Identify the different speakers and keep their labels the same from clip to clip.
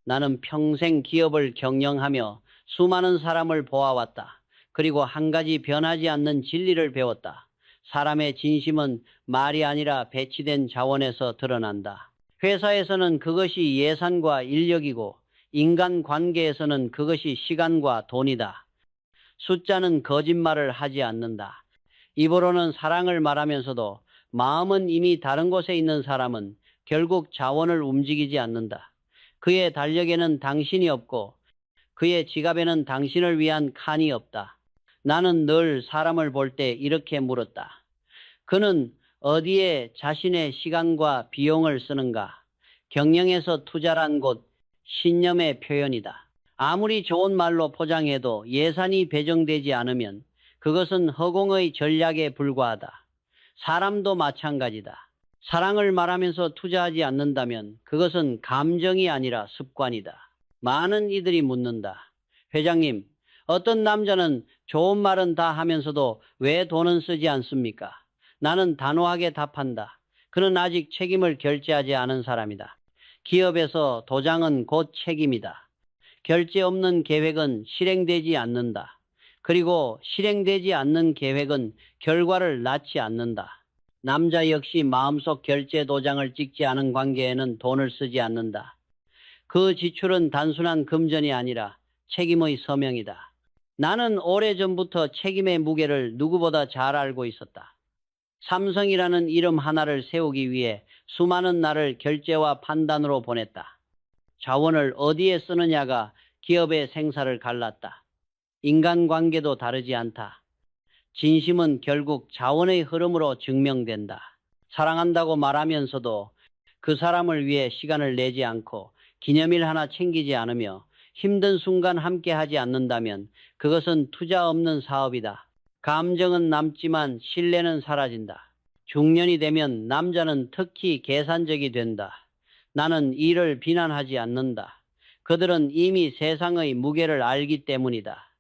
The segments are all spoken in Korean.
Speaker 1: 나는 평생 기업을 경영하며 수많은 사람을 보아왔다. 그리고 한 가지 변하지 않는 진리를 배웠다. 사람의 진심은 말이 아니라 배치된 자원에서 드러난다. 회사에서는 그것이 예산과 인력이고 인간 관계에서는 그것이 시간과 돈이다. 숫자는 거짓말을 하지 않는다. 입으로는 사랑을 말하면서도 마음은 이미 다른 곳에 있는 사람은 결국 자원을 움직이지 않는다. 그의 달력에는 당신이 없고 그의 지갑에는 당신을 위한 칸이 없다. 나는 늘 사람을 볼 때 이렇게 물었다. 그는 어디에 자신의 시간과 비용을 쓰는가? 경영에서 투자란 곧 신념의 표현이다. 아무리 좋은 말로 포장해도 예산이 배정되지 않으면 그것은 허공의 전략에 불과하다. 사람도 마찬가지다. 사랑을 말하면서 투자하지 않는다면 그것은 감정이 아니라 습관이다. 많은 이들이 묻는다. 회장님, 어떤 남자는 좋은 말은 다 하면서도 왜 돈은 쓰지 않습니까? 나는 단호하게 답한다. 그는 아직 책임을 결제하지 않은 사람이다. 기업에서 도장은 곧 책임이다. 결제 없는 계획은 실행되지 않는다. 그리고 실행되지 않는 계획은 결과를 낳지 않는다. 남자 역시 마음속 결제 도장을 찍지 않은 관계에는 돈을 쓰지 않는다. 그 지출은 단순한 금전이 아니라 책임의 서명이다. 나는 오래전부터 책임의 무게를 누구보다 잘 알고 있었다. 삼성이라는 이름 하나를 세우기 위해 수많은 날을 결제와 판단으로 보냈다. 자원을 어디에 쓰느냐가 기업의 생사를 갈랐다. 인간관계도 다르지 않다. 진심은 결국 자원의 흐름으로 증명된다. 사랑한다고 말하면서도 그 사람을 위해 시간을 내지 않고 기념일 하나 챙기지 않으며 힘든 순간 함께하지 않는다면 그것은 투자 없는 사업이다. 감정은 남지만 신뢰는 사라진다. 중년이 되면 남자는 특히 계산적이 된다. 나는 이를 비난하지 않는다. 그들은 이미 세상의 무게를 알기 때문이다.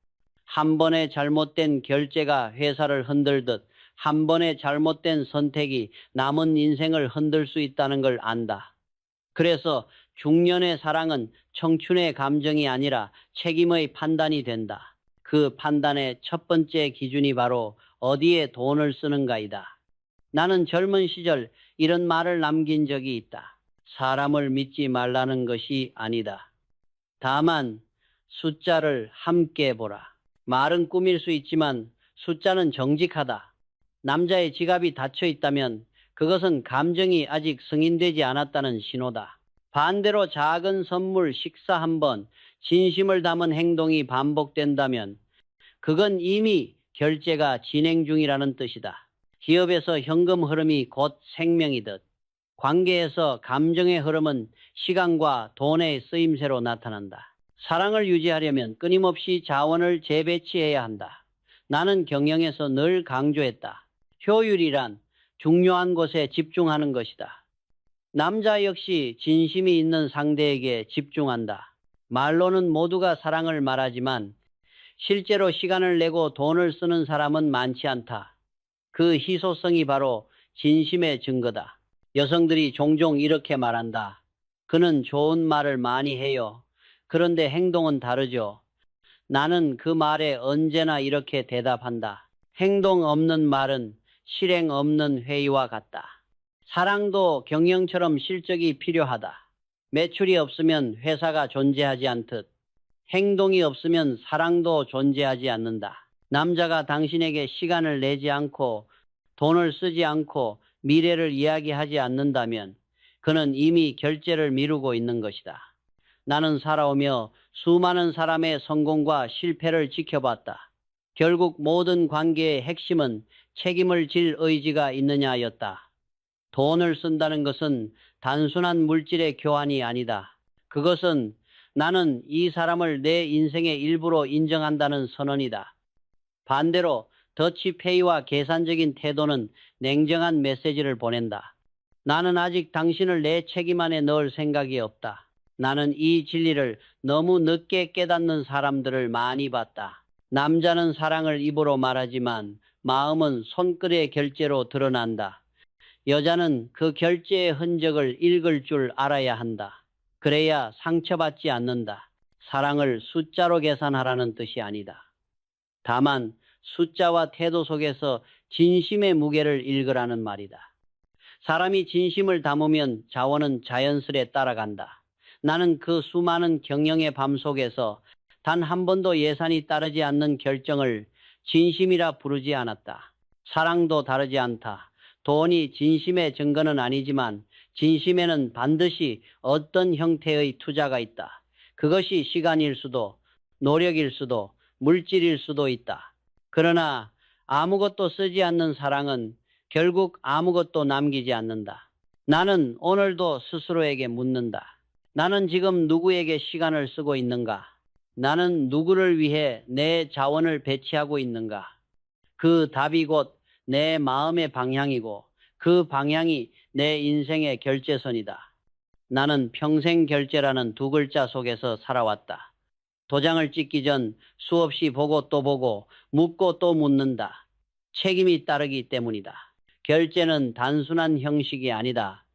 Speaker 1: 한 번의 잘못된 결제가 회사를 흔들듯 한 번의 잘못된 선택이 남은 인생을 흔들 수 있다는 걸 안다. 그래서 중년의 사랑은 청춘의 감정이 아니라 책임의 판단이 된다. 그 판단의 첫 번째 기준이 바로 어디에 돈을 쓰는가이다. 나는 젊은 시절 이런 말을 남긴 적이 있다. 사람을 믿지 말라는 것이 아니다. 다만 숫자를 함께 보라. 말은 꾸밀 수 있지만 숫자는 정직하다. 남자의 지갑이 닫혀 있다면 그것은 감정이 아직 승인되지 않았다는 신호다. 반대로 작은 선물, 식사 한 번, 진심을 담은 행동이 반복된다면 그건 이미 결제가 진행 중이라는 뜻이다. 기업에서 현금 흐름이 곧 생명이듯 관계에서 감정의 흐름은 시간과 돈의 쓰임새로 나타난다. 사랑을 유지하려면 끊임없이 자원을 재배치해야 한다. 나는 경영에서 늘 강조했다. 효율이란 중요한 것에 집중하는 것이다. 남자 역시 진심이 있는 상대에게 집중한다. 말로는 모두가 사랑을 말하지만 실제로 시간을 내고 돈을 쓰는 사람은 많지 않다. 그 희소성이 바로 진심의 증거다. 여성들이 종종 이렇게 말한다. 그는 좋은 말을 많이 해요. 그런데 행동은 다르죠. 나는 그 말에 언제나 이렇게 대답한다. 행동 없는 말은 실행 없는 회의와 같다. 사랑도 경영처럼 실적이 필요하다. 매출이 없으면 회사가 존재하지 않듯 행동이 없으면 사랑도 존재하지 않는다. 남자가 당신에게 시간을 내지 않고 돈을 쓰지 않고 미래를 이야기하지 않는다면 그는 이미 결제를 미루고 있는 것이다. 나는 살아오며 수많은 사람의 성공과 실패를 지켜봤다. 결국 모든 관계의 핵심은 책임을 질 의지가 있느냐였다. 돈을 쓴다는 것은 단순한 물질의 교환이 아니다. 그것은 나는 이 사람을 내 인생의 일부로 인정한다는 선언이다. 반대로 더치페이와 계산적인 태도는 냉정한 메시지를 보낸다. 나는 아직 당신을 내 책임 안에 넣을 생각이 없다. 나는 이 진리를 너무 늦게 깨닫는 사람들을 많이 봤다. 남자는 사랑을 입으로 말하지만 마음은 손끝의 결제로 드러난다. 여자는 그 결제의 흔적을 읽을 줄 알아야 한다. 그래야 상처받지 않는다. 사랑을 숫자로 계산하라는 뜻이 아니다. 다만 숫자와 태도 속에서 진심의 무게를 읽으라는 말이다. 사람이 진심을 담으면 자원은 자연스레 따라간다. 나는 그 수많은 경영의 밤 속에서 단 한 번도 예산이 따르지 않는 결정을 진심이라 부르지 않았다. 사랑도 다르지 않다. 돈이 진심의 증거는 아니지만 진심에는 반드시 어떤 형태의 투자가 있다. 그것이 시간일 수도, 노력일 수도, 물질일 수도 있다. 그러나 아무것도 쓰지 않는 사랑은 결국 아무것도 남기지 않는다. 나는 오늘도 스스로에게 묻는다. 나는 지금 누구에게 시간을 쓰고 있는가? 나는 누구를 위해 내 자원을 배치하고 있는가? 그 답이 곧 내 마음의 방향이고 그 방향이 내 인생의 결제선이다. 나는 평생 결제라는 두 글자 속에서 살아왔다. 도장을 찍기 전 수없이 보고 또 보고 묻고 또 묻는다. 책임이 따르기 때문이다. 결제는 단순한 형식이 아니다.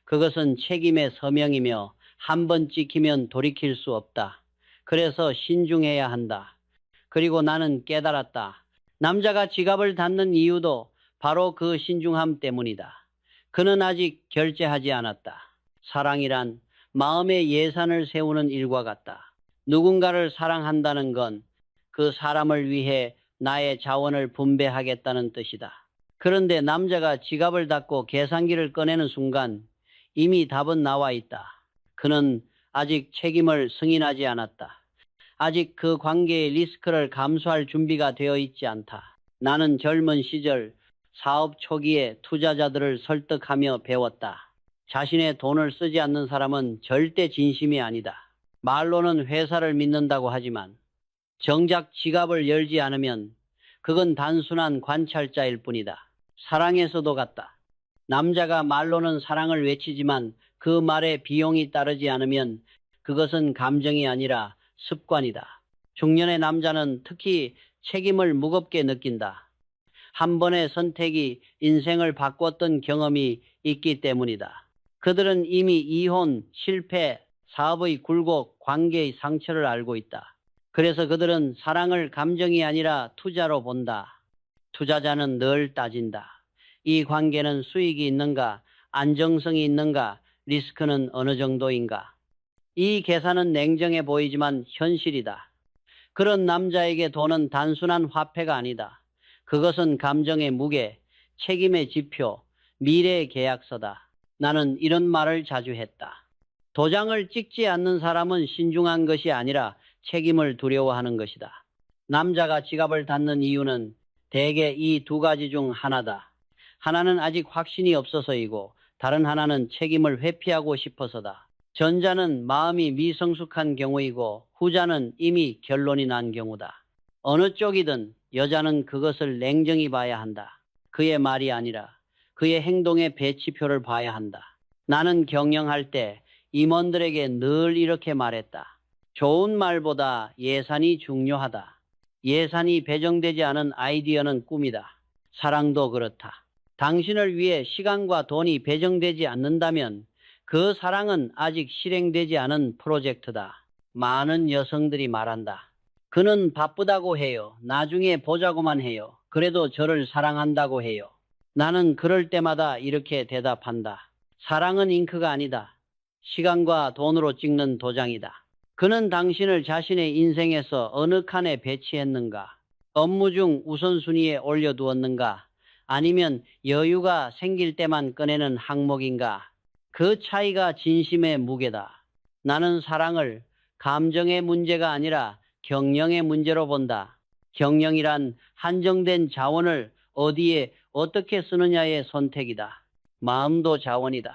Speaker 1: 그것은 책임의 서명이며 한 번 찍히면 돌이킬 수 없다. 그래서 신중해야 한다. 그리고 나는 깨달았다. 남자가 지갑을 닫는 이유도 바로 그 신중함 때문이다. 그는 아직 결제하지 않았다. 사랑이란 마음의 예산을 세우는 일과 같다. 누군가를 사랑한다는 건 그 사람을 위해 나의 자원을 분배하겠다는 뜻이다. 그런데 남자가 지갑을 닫고 계산기를 꺼내는 순간 이미 답은 나와 있다. 그는 아직 책임을 승인하지 않았다. 아직 그 관계의 리스크를 감수할 준비가 되어 있지 않다. 나는 젊은 시절 사업 초기에 투자자들을 설득하며 배웠다. 자신의 돈을 쓰지 않는 사람은 절대 진심이 아니다. 말로는 회사를 믿는다고 하지만 정작 지갑을 열지 않으면 그건 단순한 관찰자일 뿐이다. 사랑에서도 같다. 남자가 말로는 사랑을 외치지만 그 말에 비용이 따르지 않으면 그것은 감정이 아니라 습관이다. 중년의 남자는 특히 책임을 무겁게 느낀다. 한 번의 선택이 인생을 바꿨던 경험이 있기 때문이다. 그들은 이미 이혼, 실패, 사업의 굴곡, 관계의 상처를 알고 있다. 그래서 그들은 사랑을 감정이 아니라 투자로 본다. 투자자는 늘 따진다. 이 관계는 수익이 있는가, 안정성이 있는가, 리스크는 어느 정도인가. 이 계산은 냉정해 보이지만 현실이다. 그런 남자에게 돈은 단순한 화폐가 아니다. 그것은 감정의 무게, 책임의 지표, 미래의 계약서다. 나는 이런 말을 자주 했다. 도장을 찍지 않는 사람은 신중한 것이 아니라 책임을 두려워하는 것이다. 남자가 지갑을 닫는 이유는 대개 이 두 가지 중 하나다. 하나는 아직 확신이 없어서이고 다른 하나는 책임을 회피하고 싶어서다. 전자는 마음이 미성숙한 경우이고 후자는 이미 결론이 난 경우다. 어느 쪽이든 여자는 그것을 냉정히 봐야 한다. 그의 말이 아니라 그의 행동의 배치표를 봐야 한다. 나는 경영할 때 임원들에게 늘 이렇게 말했다. 좋은 말보다 예산이 중요하다. 예산이 배정되지 않은 아이디어는 꿈이다. 사랑도 그렇다. 당신을 위해 시간과 돈이 배정되지 않는다면 그 사랑은 아직 실행되지 않은 프로젝트다. 많은 여성들이 말한다. 그는 바쁘다고 해요. 나중에 보자고만 해요. 그래도 저를 사랑한다고 해요. 나는 그럴 때마다 이렇게 대답한다. 사랑은 잉크가 아니다. 시간과 돈으로 찍는 도장이다. 그는 당신을 자신의 인생에서 어느 칸에 배치했는가? 업무 중 우선순위에 올려두었는가? 아니면 여유가 생길 때만 꺼내는 항목인가? 그 차이가 진심의 무게다. 나는 사랑을 감정의 문제가 아니라 경영의 문제로 본다. 경영이란 한정된 자원을 어디에 어떻게 쓰느냐의 선택이다. 마음도 자원이다.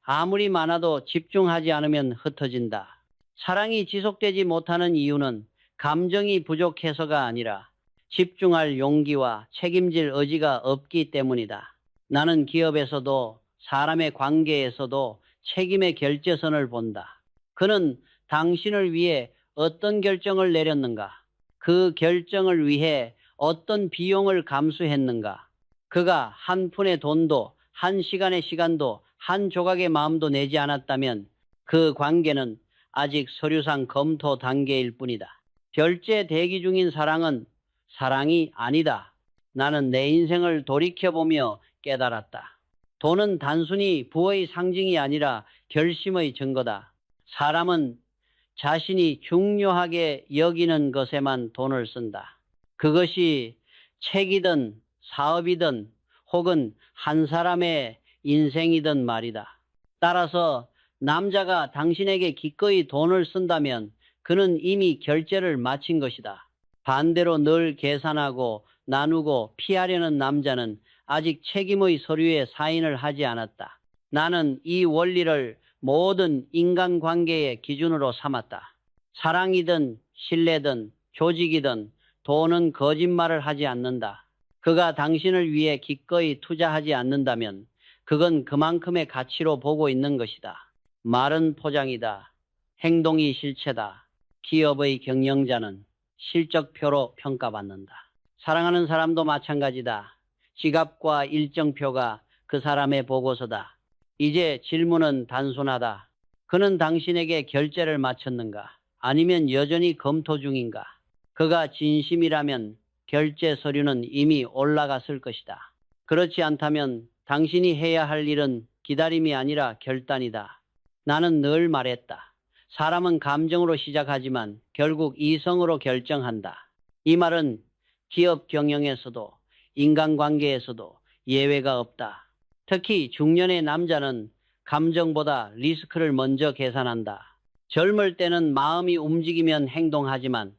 Speaker 1: 아무리 많아도 집중하지 않으면 흩어진다. 사랑이 지속되지 못하는 이유는 감정이 부족해서가 아니라 집중할 용기와 책임질 의지가 없기 때문이다. 나는 기업에서도 사람의 관계에서도 책임의 결제선을 본다. 그는 당신을 위해 어떤 결정을 내렸는가? 그 결정을 위해 어떤 비용을 감수했는가? 그가 한 푼의 돈도 한 시간의 시간도 한 조각의 마음도 내지 않았다면 그 관계는 아직 서류상 검토 단계일 뿐이다. 결제 대기 중인 사랑은 사랑이 아니다. 나는 내 인생을 돌이켜보며 깨달았다. 돈은 단순히 부의 상징이 아니라 결심의 증거다. 사람은 자신이 중요하게 여기는 것에만 돈을 쓴다. 그것이 책이든 사업이든 혹은 한 사람의 인생이든 말이다. 따라서 남자가 당신에게 기꺼이 돈을 쓴다면 그는 이미 결제를 마친 것이다. 반대로 늘 계산하고 나누고 피하려는 남자는 아직 책임의 서류에 사인을 하지 않았다. 나는 이 원리를 모든 인간관계의 기준으로 삼았다. 사랑이든 신뢰든 조직이든 돈은 거짓말을 하지 않는다. 그가 당신을 위해 기꺼이 투자하지 않는다면 그건 그만큼의 가치로 보고 있는 것이다. 말은 포장이다. 행동이 실체다. 기업의 경영자는 실적표로 평가받는다. 사랑하는 사람도 마찬가지다. 지갑과 일정표가 그 사람의 보고서다. 이제 질문은 단순하다. 그는 당신에게 결제를 마쳤는가? 아니면 여전히 검토 중인가? 그가 진심이라면 결제 서류는 이미 올라갔을 것이다. 그렇지 않다면 당신이 해야 할 일은 기다림이 아니라 결단이다. 나는 늘 말했다. 사람은 감정으로 시작하지만 결국 이성으로 결정한다. 이 말은 기업 경영에서도 인간관계에서도 예외가 없다. 특히 중년의 남자는 감정보다 리스크를 먼저 계산한다. 젊을 때는 마음이 움직이면 행동하지만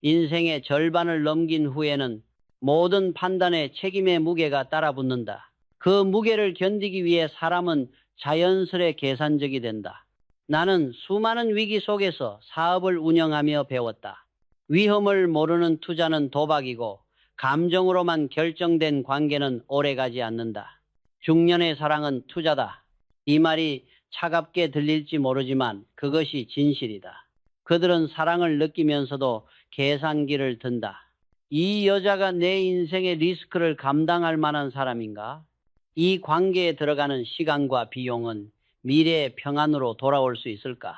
Speaker 1: 인생의 절반을 넘긴 후에는 모든 판단에 책임의 무게가 따라붙는다. 그 무게를 견디기 위해 사람은 자연스레 계산적이 된다. 나는 수많은 위기 속에서 사업을 운영하며 배웠다. 위험을 모르는 투자는 도박이고 감정으로만 결정된 관계는 오래가지 않는다. 중년의 사랑은 투자다. 이 말이 차갑게 들릴지 모르지만 그것이 진실이다. 그들은 사랑을 느끼면서도 계산기를 든다. 이 여자가 내 인생의 리스크를 감당할 만한 사람인가? 이 관계에 들어가는 시간과 비용은 미래의 평안으로 돌아올 수 있을까?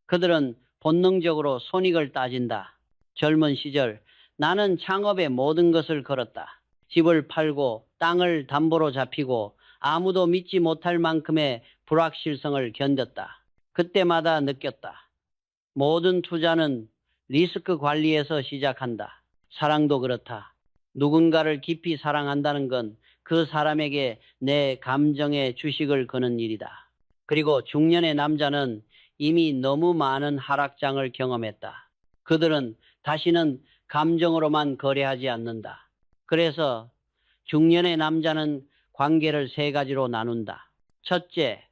Speaker 1: 그들은 본능적으로 손익을 따진다. 젊은 시절 나는 창업에 모든 것을 걸었다. 집을 팔고 땅을 담보로 잡히고 아무도 믿지 못할 만큼의 불확실성을 견뎠다. 그때마다 느꼈다. 모든 투자는 리스크 관리에서 시작한다. 사랑도 그렇다. 누군가를 깊이 사랑한다는 건 그 사람에게 내 감정의 주식을 거는 일이다. 그리고 중년의 남자는 이미 너무 많은 하락장을 경험했다. 그들은 다시는 감정으로만 거래하지 않는다. 그래서 중년의 남자는 관계를 세 가지로 나눈다. 첫째,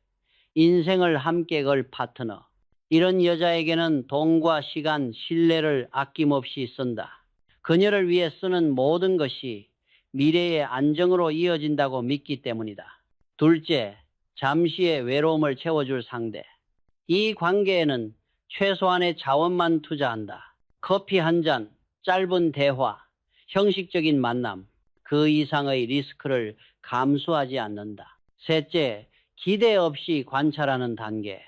Speaker 1: 인생을 함께 걸 파트너. 이런 여자에게는 돈과 시간, 신뢰를 아낌없이 쓴다. 그녀를 위해 쓰는 모든 것이 미래의 안정으로 이어진다고 믿기 때문이다. 둘째, 잠시의 외로움을 채워줄 상대. 이 관계에는 최소한의 자원만 투자한다. 커피 한 잔, 짧은 대화, 형식적인 만남, 그 이상의 리스크를 감수하지 않는다. 셋째, 기대 없이 관찰하는 단계.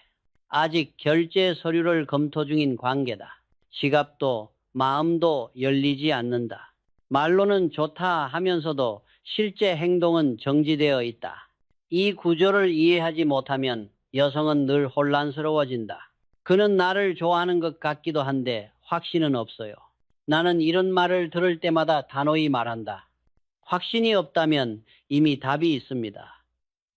Speaker 1: 아직 결제 서류를 검토 중인 관계다. 지갑도 마음도 열리지 않는다. 말로는 좋다 하면서도 실제 행동은 정지되어 있다. 이 구조를 이해하지 못하면 여성은 늘 혼란스러워진다. 그는 나를 좋아하는 것 같기도 한데 확신은 없어요. 나는 이런 말을 들을 때마다 단호히 말한다. 확신이 없다면 이미 답이 있습니다.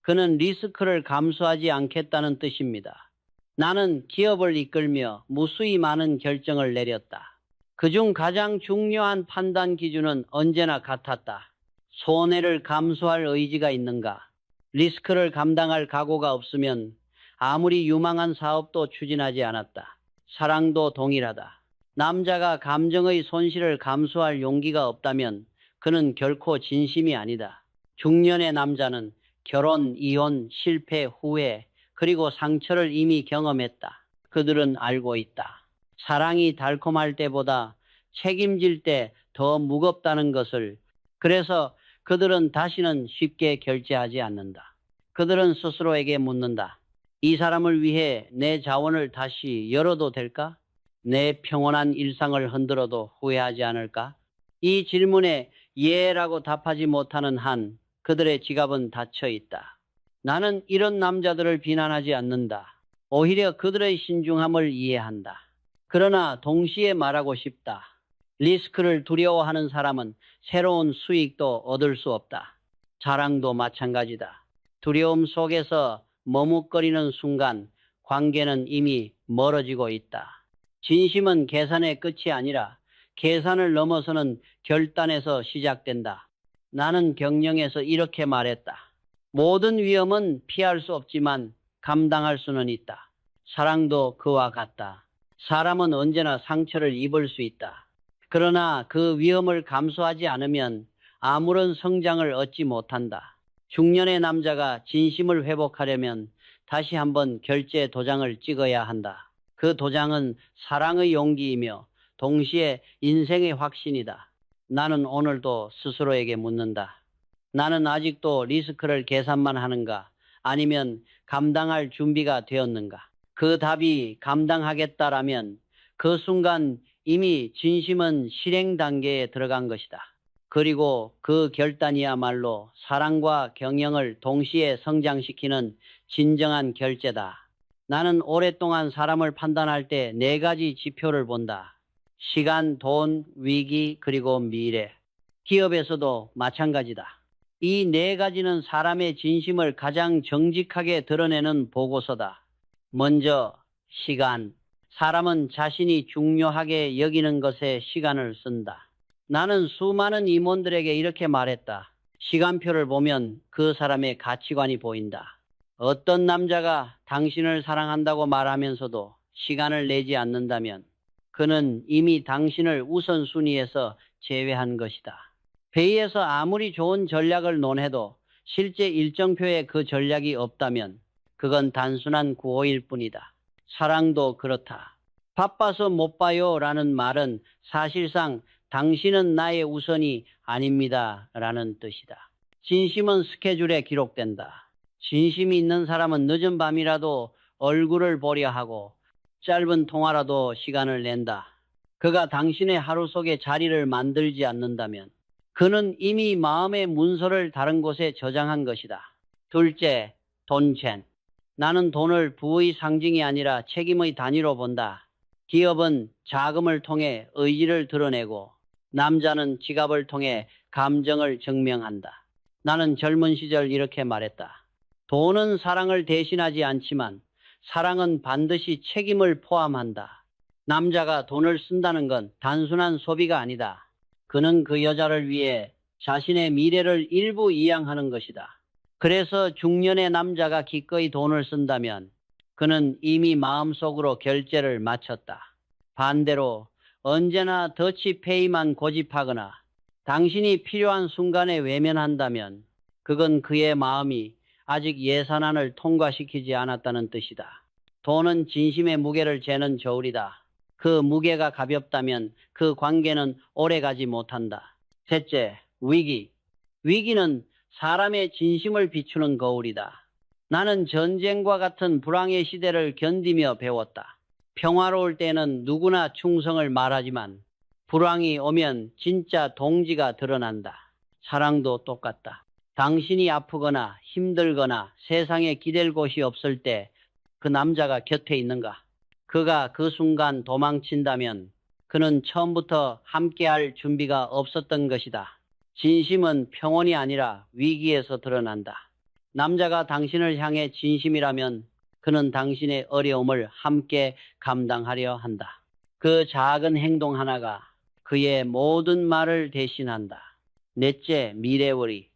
Speaker 1: 그는 리스크를 감수하지 않겠다는 뜻입니다. 나는 기업을 이끌며 무수히 많은 결정을 내렸다. 그중 가장 중요한 판단 기준은 언제나 같았다. 손해를 감수할 의지가 있는가? 리스크를 감당할 각오가 없으면 아무리 유망한 사업도 추진하지 않았다. 사랑도 동일하다. 남자가 감정의 손실을 감수할 용기가 없다면 그는 결코 진심이 아니다. 중년의 남자는 결혼, 이혼, 실패, 후회, 그리고 상처를 이미 경험했다. 그들은 알고 있다. 사랑이 달콤할 때보다 책임질 때 더 무겁다는 것을. 그래서 그들은 다시는 쉽게 결제하지 않는다. 그들은 스스로에게 묻는다. 이 사람을 위해 내 자원을 다시 열어도 될까? 내 평온한 일상을 흔들어도 후회하지 않을까? 이 질문에 예라고 답하지 못하는 한 그들의 지갑은 닫혀 있다. 나는 이런 남자들을 비난하지 않는다. 오히려 그들의 신중함을 이해한다. 그러나 동시에 말하고 싶다. 리스크를 두려워하는 사람은 새로운 수익도 얻을 수 없다. 자랑도 마찬가지다. 두려움 속에서 머뭇거리는 순간 관계는 이미 멀어지고 있다. 진심은 계산의 끝이 아니라 계산을 넘어서는 결단에서 시작된다. 나는 경영에서 이렇게 말했다. 모든 위험은 피할 수 없지만 감당할 수는 있다. 사랑도 그와 같다. 사람은 언제나 상처를 입을 수 있다. 그러나 그 위험을 감수하지 않으면 아무런 성장을 얻지 못한다. 중년의 남자가 진심을 회복하려면 다시 한번 결제 도장을 찍어야 한다. 그 도장은 사랑의 용기이며 동시에 인생의 확신이다. 나는 오늘도 스스로에게 묻는다. 나는 아직도 리스크를 계산만 하는가? 아니면 감당할 준비가 되었는가? 그 답이 감당하겠다라면 그 순간 이미 진심은 실행 단계에 들어간 것이다. 그리고 그 결단이야말로 사랑과 경영을 동시에 성장시키는 진정한 결제다. 나는 오랫동안 사람을 판단할 때 네 가지 지표를 본다. 시간, 돈, 위기, 그리고 미래. 기업에서도 마찬가지다. 이 네 가지는 사람의 진심을 가장 정직하게 드러내는 보고서다. 먼저, 시간. 사람은 자신이 중요하게 여기는 것에 시간을 쓴다. 나는 수많은 임원들에게 이렇게 말했다. 시간표를 보면 그 사람의 가치관이 보인다. 어떤 남자가 당신을 사랑한다고 말하면서도 시간을 내지 않는다면 그는 이미 당신을 우선순위에서 제외한 것이다. 회의에서 아무리 좋은 전략을 논해도 실제 일정표에 그 전략이 없다면 그건 단순한 구호일 뿐이다. 사랑도 그렇다. 바빠서 못 봐요 라는 말은 사실상 당신은 나의 우선이 아닙니다 라는 뜻이다. 진심은 스케줄에 기록된다. 진심이 있는 사람은 늦은 밤이라도 얼굴을 보려 하고 짧은 통화라도 시간을 낸다. 그가 당신의 하루 속에 자리를 만들지 않는다면 그는 이미 마음의 문서를 다른 곳에 저장한 것이다. 둘째, 돈첸. 나는 돈을 부의 상징이 아니라 책임의 단위로 본다. 기업은 자금을 통해 의지를 드러내고 남자는 지갑을 통해 감정을 증명한다. 나는 젊은 시절 이렇게 말했다. 돈은 사랑을 대신하지 않지만 사랑은 반드시 책임을 포함한다. 남자가 돈을 쓴다는 건 단순한 소비가 아니다. 그는 그 여자를 위해 자신의 미래를 일부 이양하는 것이다. 그래서 중년의 남자가 기꺼이 돈을 쓴다면 그는 이미 마음속으로 결제를 마쳤다. 반대로 언제나 더치페이만 고집하거나 당신이 필요한 순간에 외면한다면 그건 그의 마음이 아직 예산안을 통과시키지 않았다는 뜻이다. 돈은 진심의 무게를 재는 저울이다. 그 무게가 가볍다면 그 관계는 오래가지 못한다. 셋째, 위기. 위기는 사람의 진심을 비추는 거울이다. 나는 전쟁과 같은 불황의 시대를 견디며 배웠다. 평화로울 때는 누구나 충성을 말하지만 불황이 오면 진짜 동지가 드러난다. 사랑도 똑같다. 당신이 아프거나 힘들거나 세상에 기댈 곳이 없을 때 그 남자가 곁에 있는가? 그가 그 순간 도망친다면 그는 처음부터 함께할 준비가 없었던 것이다. 진심은 평온이 아니라 위기에서 드러난다. 남자가 당신을 향해 진심이라면 그는 당신의 어려움을 함께 감당하려 한다. 그 작은 행동 하나가 그의 모든 말을 대신한다. 넷째, 미래월이.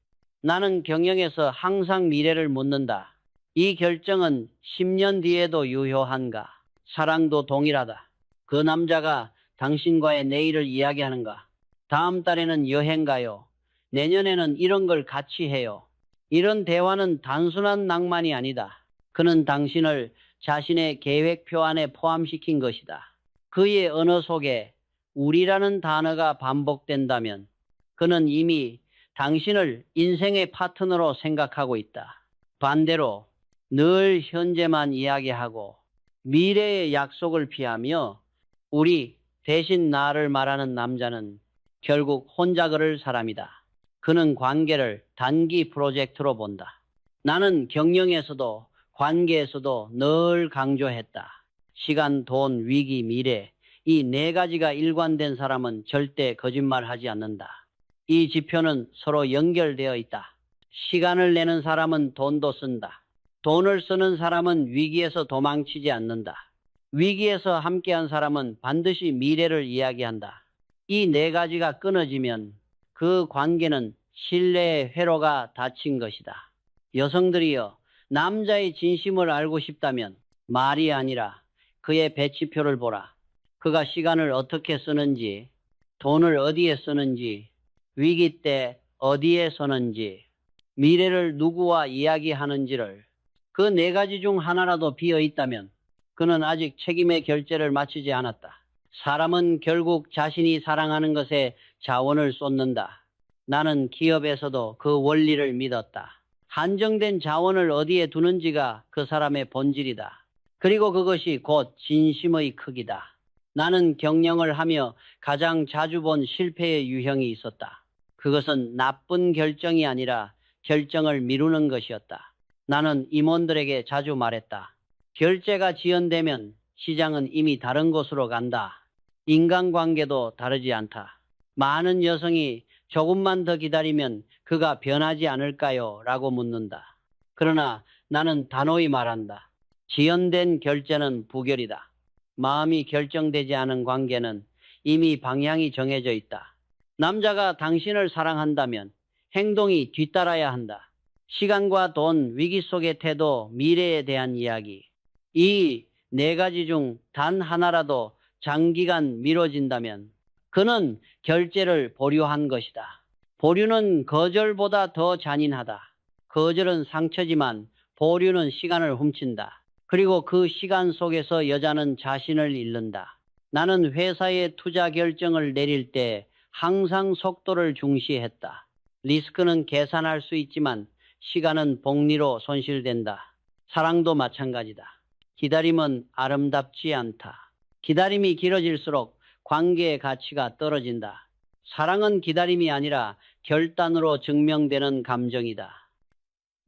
Speaker 1: 나는 경영에서 항상 미래를 묻는다. 이 결정은 10년 뒤에도 유효한가? 사랑도 동일하다. 그 남자가 당신과의 내일을 이야기하는가? 다음 달에는 여행 가요. 내년에는 이런 걸 같이 해요. 이런 대화는 단순한 낭만이 아니다. 그는 당신을 자신의 계획표 안에 포함시킨 것이다. 그의 언어 속에 우리라는 단어가 반복된다면 그는 이미 당신을 인생의 파트너로 생각하고 있다. 반대로 늘 현재만 이야기하고 미래의 약속을 피하며 우리 대신 나를 말하는 남자는 결국 혼자 그럴 사람이다. 그는 관계를 단기 프로젝트로 본다. 나는 경영에서도 관계에서도 늘 강조했다. 시간, 돈, 위기, 미래, 이 네 가지가 일관된 사람은 절대 거짓말하지 않는다. 이 지표는 서로 연결되어 있다. 시간을 내는 사람은 돈도 쓴다. 돈을 쓰는 사람은 위기에서 도망치지 않는다. 위기에서 함께한 사람은 반드시 미래를 이야기한다. 이 네 가지가 끊어지면 그 관계는 신뢰의 회로가 닫힌 것이다. 여성들이여, 남자의 진심을 알고 싶다면 말이 아니라 그의 배치표를 보라. 그가 시간을 어떻게 쓰는지, 돈을 어디에 쓰는지, 위기 때 어디에 서는지, 미래를 누구와 이야기하는지를 그 네 가지 중 하나라도 비어 있다면 그는 아직 책임의 결제를 마치지 않았다. 사람은 결국 자신이 사랑하는 것에 자원을 쏟는다. 나는 기업에서도 그 원리를 믿었다. 한정된 자원을 어디에 두는지가 그 사람의 본질이다. 그리고 그것이 곧 진심의 크기다. 나는 경영을 하며 가장 자주 본 실패의 유형이 있었다. 그것은 나쁜 결정이 아니라 결정을 미루는 것이었다. 나는 임원들에게 자주 말했다. 결제가 지연되면 시장은 이미 다른 곳으로 간다. 인간관계도 다르지 않다. 많은 여성이 조금만 더 기다리면 그가 변하지 않을까요? 라고 묻는다. 그러나 나는 단호히 말한다. 지연된 결제는 부결이다. 마음이 결정되지 않은 관계는 이미 방향이 정해져 있다. 남자가 당신을 사랑한다면 행동이 뒤따라야 한다. 시간과 돈, 위기 속의 태도, 미래에 대한 이야기. 이 네 가지 중 단 하나라도 장기간 미뤄진다면 그는 결제를 보류한 것이다. 보류는 거절보다 더 잔인하다. 거절은 상처지만 보류는 시간을 훔친다. 그리고 그 시간 속에서 여자는 자신을 잃는다. 나는 회사의 투자 결정을 내릴 때 항상 속도를 중시했다. 리스크는 계산할 수 있지만 시간은 복리로 손실된다. 사랑도 마찬가지다. 기다림은 아름답지 않다. 기다림이 길어질수록 관계의 가치가 떨어진다. 사랑은 기다림이 아니라 결단으로 증명되는 감정이다.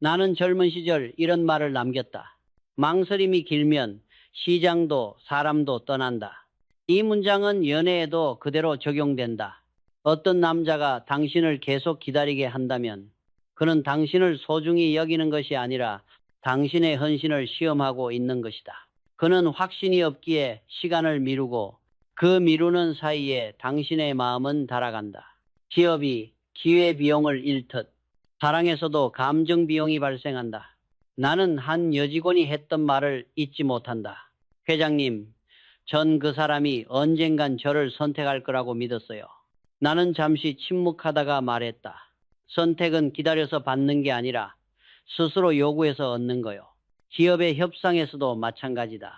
Speaker 1: 나는 젊은 시절 이런 말을 남겼다. 망설임이 길면 시장도 사람도 떠난다. 이 문장은 연애에도 그대로 적용된다. 어떤 남자가 당신을 계속 기다리게 한다면 그는 당신을 소중히 여기는 것이 아니라 당신의 헌신을 시험하고 있는 것이다. 그는 확신이 없기에 시간을 미루고 그 미루는 사이에 당신의 마음은 달아간다. 기업이 기회비용을 잃듯 사랑에서도 감정비용이 발생한다. 나는 한 여직원이 했던 말을 잊지 못한다. 회장님, 전 그 사람이 언젠간 저를 선택할 거라고 믿었어요. 나는 잠시 침묵하다가 말했다. 선택은 기다려서 받는 게 아니라 스스로 요구해서 얻는 거요. 기업의 협상에서도 마찬가지다.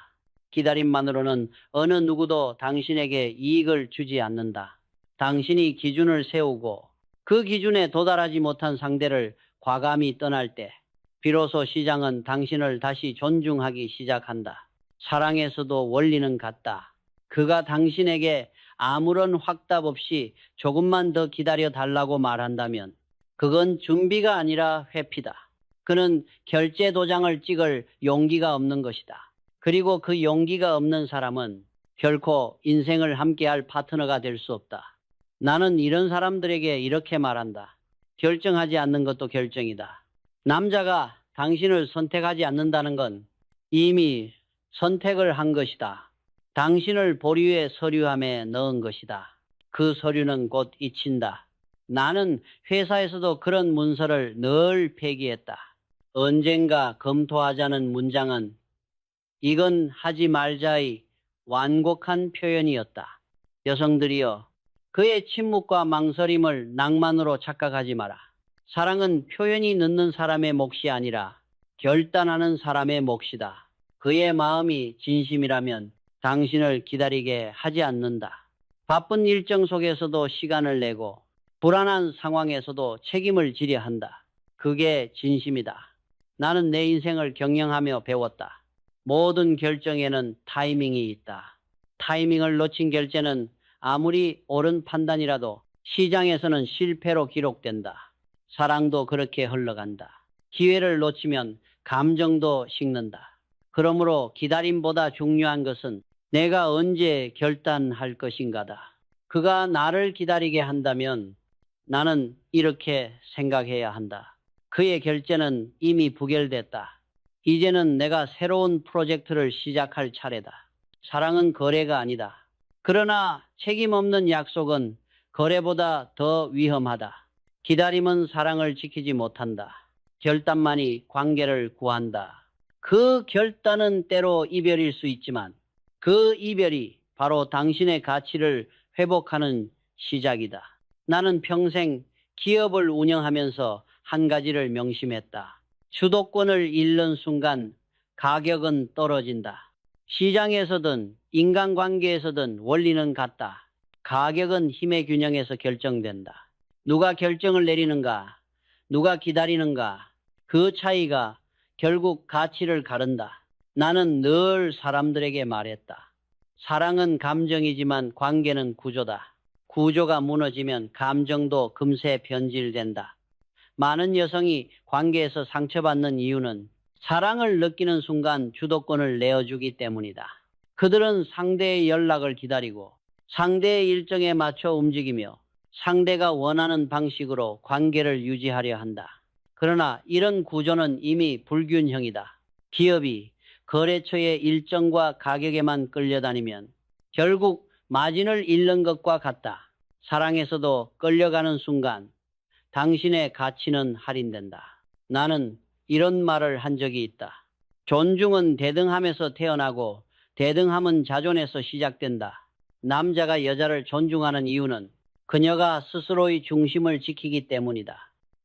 Speaker 1: 기다림만으로는 어느 누구도 당신에게 이익을 주지 않는다. 당신이 기준을 세우고 그 기준에 도달하지 못한 상대를 과감히 떠날 때 비로소 시장은 당신을 다시 존중하기 시작한다. 사랑에서도 원리는 같다. 그가 당신에게 아무런 확답 없이 조금만 더 기다려 달라고 말한다면 그건 준비가 아니라 회피다. 그는 결제 도장을 찍을 용기가 없는 것이다. 그리고 그 용기가 없는 사람은 결코 인생을 함께할 파트너가 될 수 없다. 나는 이런 사람들에게 이렇게 말한다. 결정하지 않는 것도 결정이다. 남자가 당신을 선택하지 않는다는 건 이미 선택을 한 것이다. 당신을 보류의 서류함에 넣은 것이다. 그 서류는 곧 잊힌다. 나는 회사에서도 그런 문서를 늘 폐기했다. 언젠가 검토하자는 문장은 이건 하지 말자의 완곡한 표현이었다. 여성들이여, 그의 침묵과 망설임을 낭만으로 착각하지 마라. 사랑은 표현이 늦는 사람의 몫이 아니라 결단하는 사람의 몫이다. 그의 마음이 진심이라면 당신을 기다리게 하지 않는다. 바쁜 일정 속에서도 시간을 내고 불안한 상황에서도 책임을 지려 한다. 그게 진심이다. 나는 내 인생을 경영하며 배웠다. 모든 결정에는 타이밍이 있다. 타이밍을 놓친 결제는 아무리 옳은 판단이라도 시장에서는 실패로 기록된다. 사랑도 그렇게 흘러간다. 기회를 놓치면 감정도 식는다. 그러므로 기다림보다 중요한 것은 내가 언제 결단할 것인가다. 그가 나를 기다리게 한다면 나는 이렇게 생각해야 한다. 그의 결제는 이미 부결됐다. 이제는 내가 새로운 프로젝트를 시작할 차례다. 사랑은 거래가 아니다. 그러나 책임 없는 약속은 거래보다 더 위험하다. 기다림은 사랑을 지키지 못한다. 결단만이 관계를 구한다. 그 결단은 때로 이별일 수 있지만 그 이별이 바로 당신의 가치를 회복하는 시작이다. 나는 평생 기업을 운영하면서 한 가지를 명심했다. 주도권을 잃는 순간 가격은 떨어진다. 시장에서든 인간관계에서든 원리는 같다. 가격은 힘의 균형에서 결정된다. 누가 결정을 내리는가, 누가 기다리는가, 그 차이가 결국 가치를 가른다. 나는 늘 사람들에게 말했다. 사랑은 감정이지만 관계는 구조다. 구조가 무너지면 감정도 금세 변질된다. 많은 여성이 관계에서 상처받는 이유는 사랑을 느끼는 순간 주도권을 내어주기 때문이다. 그들은 상대의 연락을 기다리고 상대의 일정에 맞춰 움직이며 상대가 원하는 방식으로 관계를 유지하려 한다. 그러나 이런 구조는 이미 불균형이다. 기업이 거래처의 일정과 가격에만 끌려다니면 결국 마진을 잃는 것과 같다. 사랑에서도 끌려가는 순간 당신의 가치는 할인된다. 나는 이런 말을 한 적이 있다. 존중은 대등함에서 태어나고 대등함은 자존에서 시작된다. 남자가 여자를 존중하는 이유는 그녀가 스스로의 중심을 지키기 때문이다.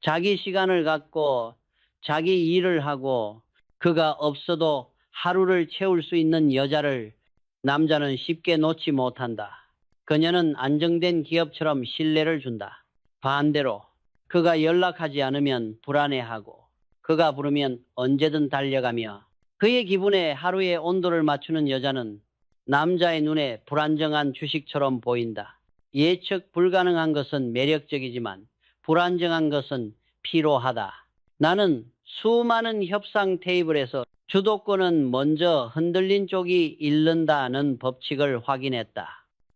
Speaker 1: 자기 시간을 갖고 자기 일을 하고 그가 없어도 하루를 채울 수 있는 여자를 남자는 쉽게 놓지 못한다. 그녀는 안정된 기업처럼 신뢰를 준다. 반대로 그가 연락하지 않으면 불안해하고 그가 부르면 언제든 달려가며 그의 기분에 하루의 온도를 맞추는 여자는 남자의 눈에 불안정한 주식처럼 보인다. 예측 불가능한 것은 매력적이지만 불안정한 것은 피로하다. 나는 수많은 협상 테이블에서 주도권은 먼저 흔들린 쪽이 잃는다는 법칙을 확인했다.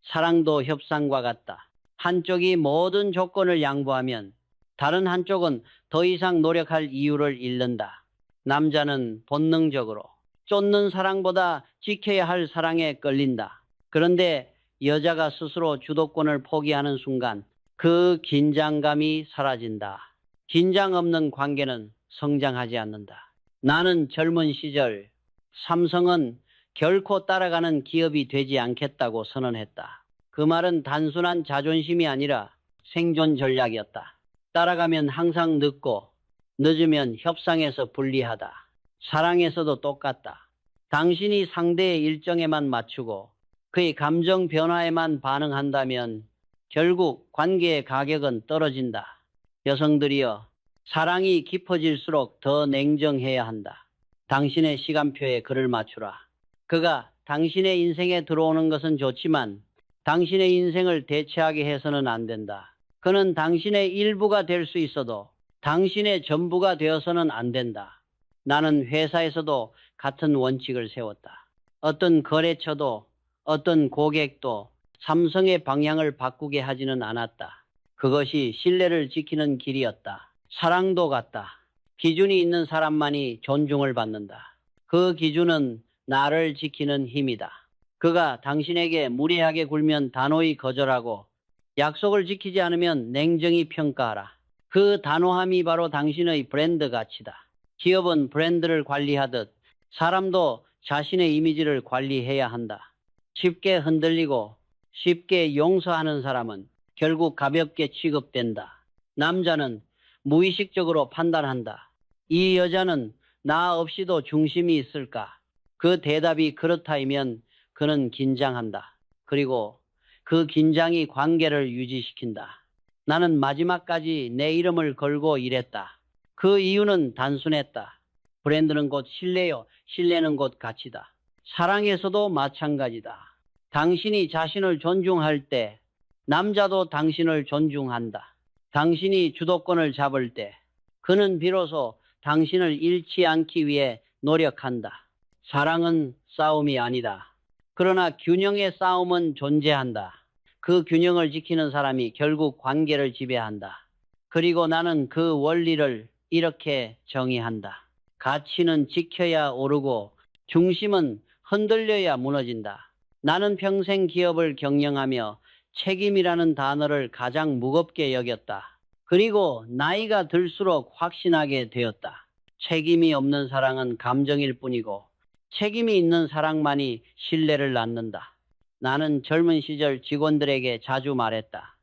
Speaker 1: 사랑도 협상과 같다. 한쪽이 모든 조건을 양보하면 다른 한쪽은 더 이상 노력할 이유를 잃는다. 남자는 본능적으로 쫓는 사랑보다 지켜야 할 사랑에 끌린다. 그런데 여자가 스스로 주도권을 포기하는 순간 그 긴장감이 사라진다. 긴장 없는 관계는 성장하지 않는다. 나는 젊은 시절 삼성은 결코 따라가는 기업이 되지 않겠다고 선언했다. 그 말은 단순한 자존심이 아니라 생존 전략이었다. 따라가면 항상 늦고 늦으면 협상에서 불리하다. 사랑에서도 똑같다. 당신이 상대의 일정에만 맞추고 그의 감정 변화에만 반응한다면 결국 관계의 가격은 떨어진다. 여성들이여, 사랑이 깊어질수록 더 냉정해야 한다. 당신의 시간표에 그를 맞추라. 그가 당신의 인생에 들어오는 것은 좋지만 당신의 인생을 대체하게 해서는 안 된다. 그는 당신의 일부가 될 수 있어도 당신의 전부가 되어서는 안 된다. 나는 회사에서도 같은 원칙을 세웠다. 어떤 거래처도 어떤 고객도 삼성의 방향을 바꾸게 하지는 않았다. 그것이 신뢰를 지키는 길이었다. 사랑도 같다. 기준이 있는 사람만이 존중을 받는다. 그 기준은 나를 지키는 힘이다. 그가 당신에게 무례하게 굴면 단호히 거절하고 약속을 지키지 않으면 냉정히 평가하라. 그 단호함이 바로 당신의 브랜드 가치다. 기업은 브랜드를 관리하듯 사람도 자신의 이미지를 관리해야 한다. 쉽게 흔들리고 쉽게 용서하는 사람은 결국 가볍게 취급된다. 남자는 무의식적으로 판단한다. 이 여자는 나 없이도 중심이 있을까? 그 대답이 그렇다이면 그는 긴장한다. 그리고 그 긴장이 관계를 유지시킨다. 나는 마지막까지 내 이름을 걸고 일했다. 그 이유는 단순했다. 브랜드는 곧 신뢰요. 신뢰는 곧 가치다. 사랑에서도 마찬가지다. 당신이 자신을 존중할 때 남자도 당신을 존중한다. 당신이 주도권을 잡을 때 그는 비로소 당신을 잃지 않기 위해 노력한다. 사랑은 싸움이 아니다. 그러나 균형의 싸움은 존재한다. 그 균형을 지키는 사람이 결국 관계를 지배한다. 그리고 나는 그 원리를 이렇게 정의한다. 가치는 지켜야 오르고 중심은 흔들려야 무너진다. 나는 평생 기업을 경영하며 책임이라는 단어를 가장 무겁게 여겼다. 그리고 나이가 들수록 확신하게 되었다. 책임이 없는 사랑은 감정일 뿐이고 책임이 있는 사랑만이 신뢰를 낳는다. 나는 젊은 시절 직원들에게 자주 말했다.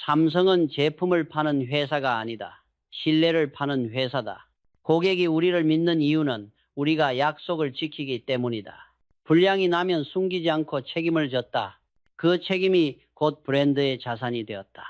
Speaker 1: 삼성은 제품을 파는 회사가 아니다. 신뢰를 파는 회사다. 고객이 우리를 믿는 이유는 우리가 약속을 지키기 때문이다. 불량이 나면 숨기지 않고 책임을 졌다. 그 책임이 곧 브랜드의 자산이 되었다.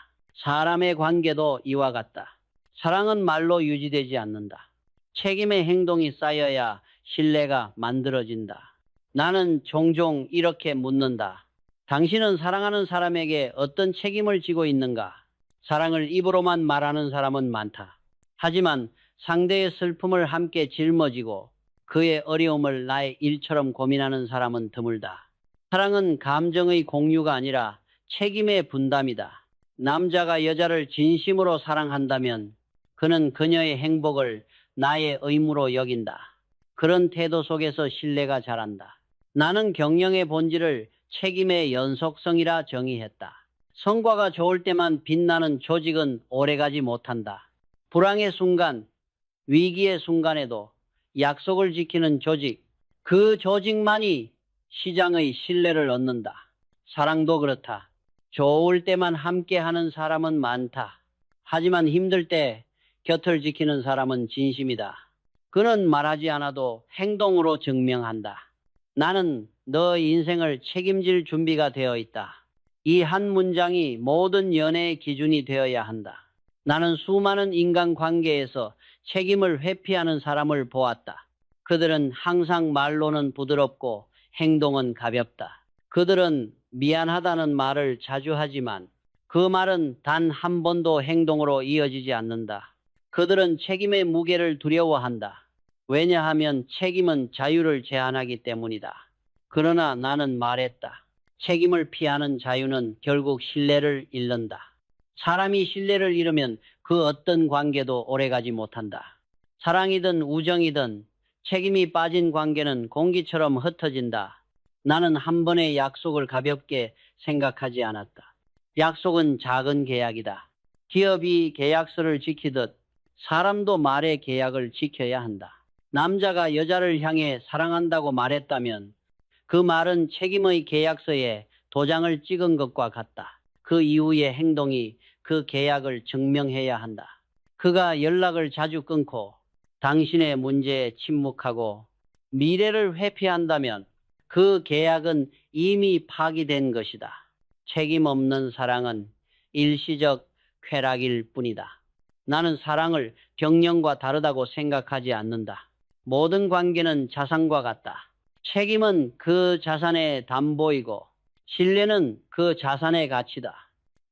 Speaker 1: 사람의 관계도 이와 같다. 사랑은 말로 유지되지 않는다. 책임의 행동이 쌓여야 신뢰가 만들어진다. 나는 종종 이렇게 묻는다. 당신은 사랑하는 사람에게 어떤 책임을 지고 있는가? 사랑을 입으로만 말하는 사람은 많다. 하지만 상대의 슬픔을 함께 짊어지고 그의 어려움을 나의 일처럼 고민하는 사람은 드물다. 사랑은 감정의 공유가 아니라 책임의 분담이다. 남자가 여자를 진심으로 사랑한다면 그는 그녀의 행복을 나의 의무로 여긴다. 그런 태도 속에서 신뢰가 자란다. 나는 경영의 본질을 책임의 연속성이라 정의했다. 성과가 좋을 때만 빛나는 조직은 오래가지 못한다. 불황의 순간, 위기의 순간에도 약속을 지키는 조직, 그 조직만이 시장의 신뢰를 얻는다. 사랑도 그렇다. 좋을 때만 함께하는 사람은 많다. 하지만 힘들 때 곁을 지키는 사람은 진심이다. 그는 말하지 않아도 행동으로 증명한다. 나는 너 인생을 책임질 준비가 되어 있다. 이 한 문장이 모든 연애의 기준이 되어야 한다. 나는 수많은 인간관계에서 책임을 회피하는 사람을 보았다. 그들은 항상 말로는 부드럽고 행동은 가볍다. 그들은 미안하다는 말을 자주 하지만 그 말은 단 한 번도 행동으로 이어지지 않는다. 그들은 책임의 무게를 두려워한다. 왜냐하면 책임은 자유를 제한하기 때문이다. 그러나 나는 말했다. 책임을 피하는 자유는 결국 신뢰를 잃는다. 사람이 신뢰를 잃으면 그 어떤 관계도 오래가지 못한다. 사랑이든 우정이든 책임이 빠진 관계는 공기처럼 흩어진다. 나는 한 번의 약속을 가볍게 생각하지 않았다. 약속은 작은 계약이다. 기업이 계약서를 지키듯 사람도 말의 계약을 지켜야 한다. 남자가 여자를 향해 사랑한다고 말했다면 그 말은 책임의 계약서에 도장을 찍은 것과 같다. 그 이후의 행동이 그 계약을 증명해야 한다. 그가 연락을 자주 끊고 당신의 문제에 침묵하고 미래를 회피한다면 그 계약은 이미 파기된 것이다. 책임 없는 사랑은 일시적 쾌락일 뿐이다. 나는 사랑을 경영과 다르다고 생각하지 않는다. 모든 관계는 자산과 같다. 책임은 그 자산의 담보이고 신뢰는 그 자산의 가치다.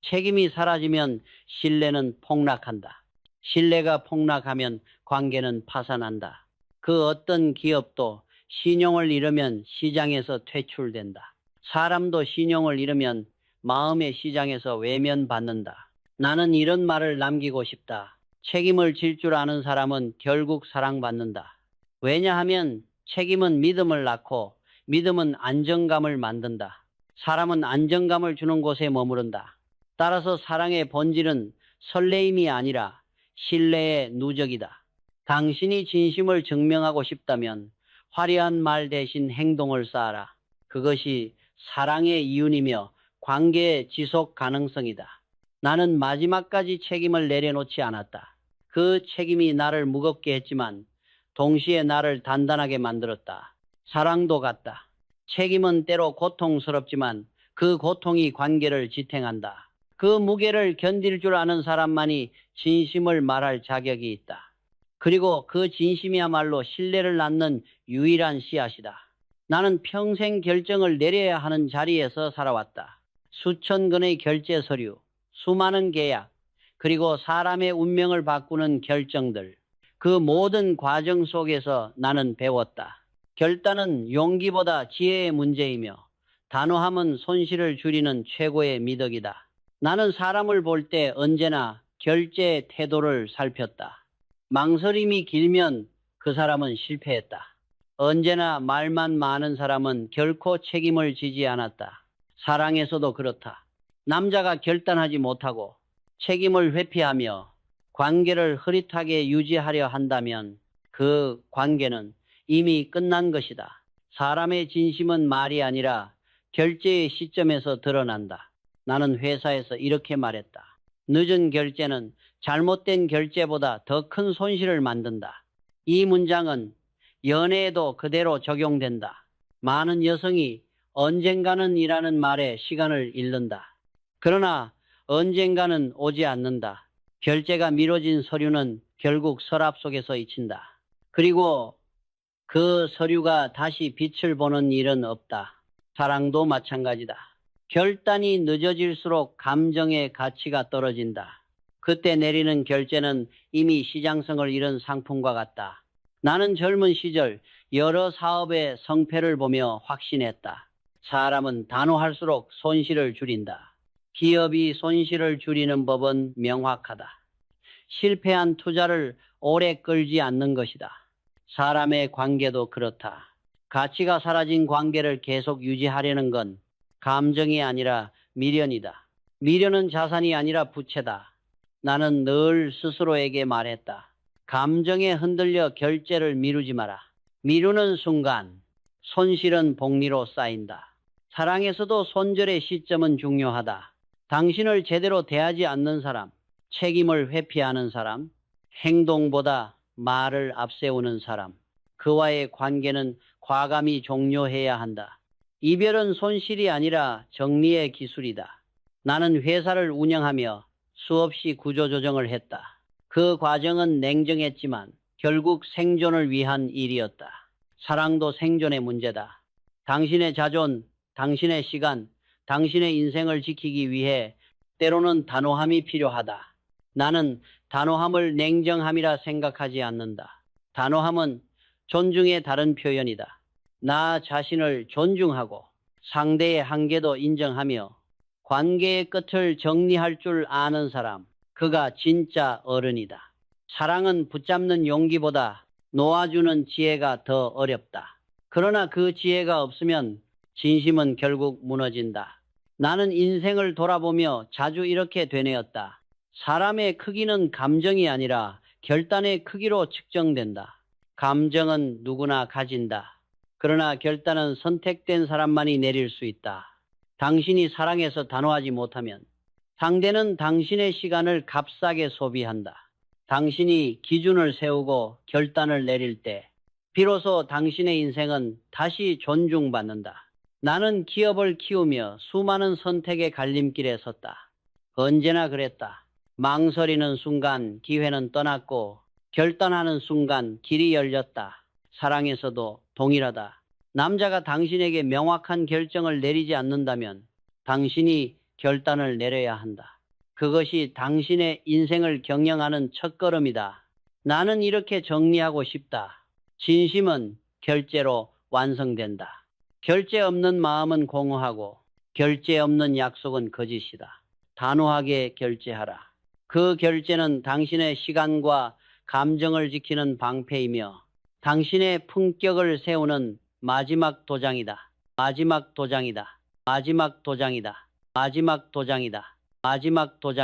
Speaker 1: 책임이 사라지면 신뢰는 폭락한다. 신뢰가 폭락하면 관계는 파산한다. 그 어떤 기업도 신용을 잃으면 시장에서 퇴출된다. 사람도 신용을 잃으면 마음의 시장에서 외면받는다. 나는 이런 말을 남기고 싶다. 책임을 질 줄 아는 사람은 결국 사랑받는다. 왜냐하면 책임은 믿음을 낳고 믿음은 안정감을 만든다. 사람은 안정감을 주는 곳에 머무른다. 따라서 사랑의 본질은 설레임이 아니라 신뢰의 누적이다. 당신이 진심을 증명하고 싶다면 화려한 말 대신 행동을 쌓아라. 그것이 사랑의 이윤이며 관계의 지속 가능성이다. 나는 마지막까지 책임을 내려놓지 않았다. 그 책임이 나를 무겁게 했지만 동시에 나를 단단하게 만들었다. 사랑도 같다. 책임은 때로 고통스럽지만 그 고통이 관계를 지탱한다. 그 무게를 견딜 줄 아는 사람만이 진심을 말할 자격이 있다. 그리고 그 진심이야말로 신뢰를 낳는 유일한 씨앗이다. 나는 평생 결정을 내려야 하는 자리에서 살아왔다. 수천 건의 결제 서류, 수많은 계약, 그리고 사람의 운명을 바꾸는 결정들. 그 모든 과정 속에서 나는 배웠다. 결단은 용기보다 지혜의 문제이며 단호함은 손실을 줄이는 최고의 미덕이다. 나는 사람을 볼 때 언제나 결제의 태도를 살폈다. 망설임이 길면 그 사람은 실패했다. 언제나 말만 많은 사람은 결코 책임을 지지 않았다. 사랑에서도 그렇다. 남자가 결단하지 못하고 책임을 회피하며 관계를 흐릿하게 유지하려 한다면 그 관계는 이미 끝난 것이다. 사람의 진심은 말이 아니라 결제의 시점에서 드러난다. 나는 회사에서 이렇게 말했다. 늦은 결제는 잘못된 결제보다 더 큰 손실을 만든다. 이 문장은 연애에도 그대로 적용된다. 많은 여성이 언젠가는 이라는 말에 시간을 잃는다. 그러나 언젠가는 오지 않는다. 결제가 미뤄진 서류는 결국 서랍 속에서 잊힌다. 그리고 그 서류가 다시 빛을 보는 일은 없다. 사랑도 마찬가지다. 결단이 늦어질수록 감정의 가치가 떨어진다. 그때 내리는 결제는 이미 시장성을 잃은 상품과 같다. 나는 젊은 시절 여러 사업의 성패를 보며 확신했다. 사람은 단호할수록 손실을 줄인다. 기업이 손실을 줄이는 법은 명확하다. 실패한 투자를 오래 끌지 않는 것이다. 사람의 관계도 그렇다. 가치가 사라진 관계를 계속 유지하려는 건 감정이 아니라 미련이다. 미련은 자산이 아니라 부채다. 나는 늘 스스로에게 말했다. 감정에 흔들려 결제를 미루지 마라. 미루는 순간 손실은 복리로 쌓인다. 사랑에서도 손절의 시점은 중요하다. 당신을 제대로 대하지 않는 사람, 책임을 회피하는 사람, 행동보다 말을 앞세우는 사람, 그와의 관계는 과감히 종료해야 한다. 이별은 손실이 아니라 정리의 기술이다. 나는 회사를 운영하며 수없이 구조조정을 했다. 그 과정은 냉정했지만 결국 생존을 위한 일이었다. 사랑도 생존의 문제다. 당신의 자존, 당신의 시간, 당신의 인생을 지키기 위해 때로는 단호함이 필요하다. 나는 단호함을 냉정함이라 생각하지 않는다. 단호함은 존중의 다른 표현이다. 나 자신을 존중하고 상대의 한계도 인정하며 관계의 끝을 정리할 줄 아는 사람, 그가 진짜 어른이다. 사랑은 붙잡는 용기보다 놓아주는 지혜가 더 어렵다. 그러나 그 지혜가 없으면 진심은 결국 무너진다. 나는 인생을 돌아보며 자주 이렇게 되뇌었다. 사람의 크기는 감정이 아니라 결단의 크기로 측정된다. 감정은 누구나 가진다. 그러나 결단은 선택된 사람만이 내릴 수 있다. 당신이 사랑해서 단호하지 못하면 상대는 당신의 시간을 값싸게 소비한다. 당신이 기준을 세우고 결단을 내릴 때 비로소 당신의 인생은 다시 존중받는다. 나는 기업을 키우며 수많은 선택의 갈림길에 섰다. 언제나 그랬다. 망설이는 순간 기회는 떠났고 결단하는 순간 길이 열렸다. 사랑에서도 동일하다. 남자가 당신에게 명확한 결정을 내리지 않는다면 당신이 결단을 내려야 한다. 그것이 당신의 인생을 경영하는 첫걸음이다. 나는 이렇게 정리하고 싶다. 진심은 결제로 완성된다. 결제 없는 마음은 공허하고 결제 없는 약속은 거짓이다. 단호하게 결제하라. 그 결제는 당신의 시간과 감정을 지키는 방패이며 당신의 품격을 세우는 마지막 도장이다. 마지막 도장이다. 마지막 도장이다. 마지막 도장이다. 마지막 도장이다.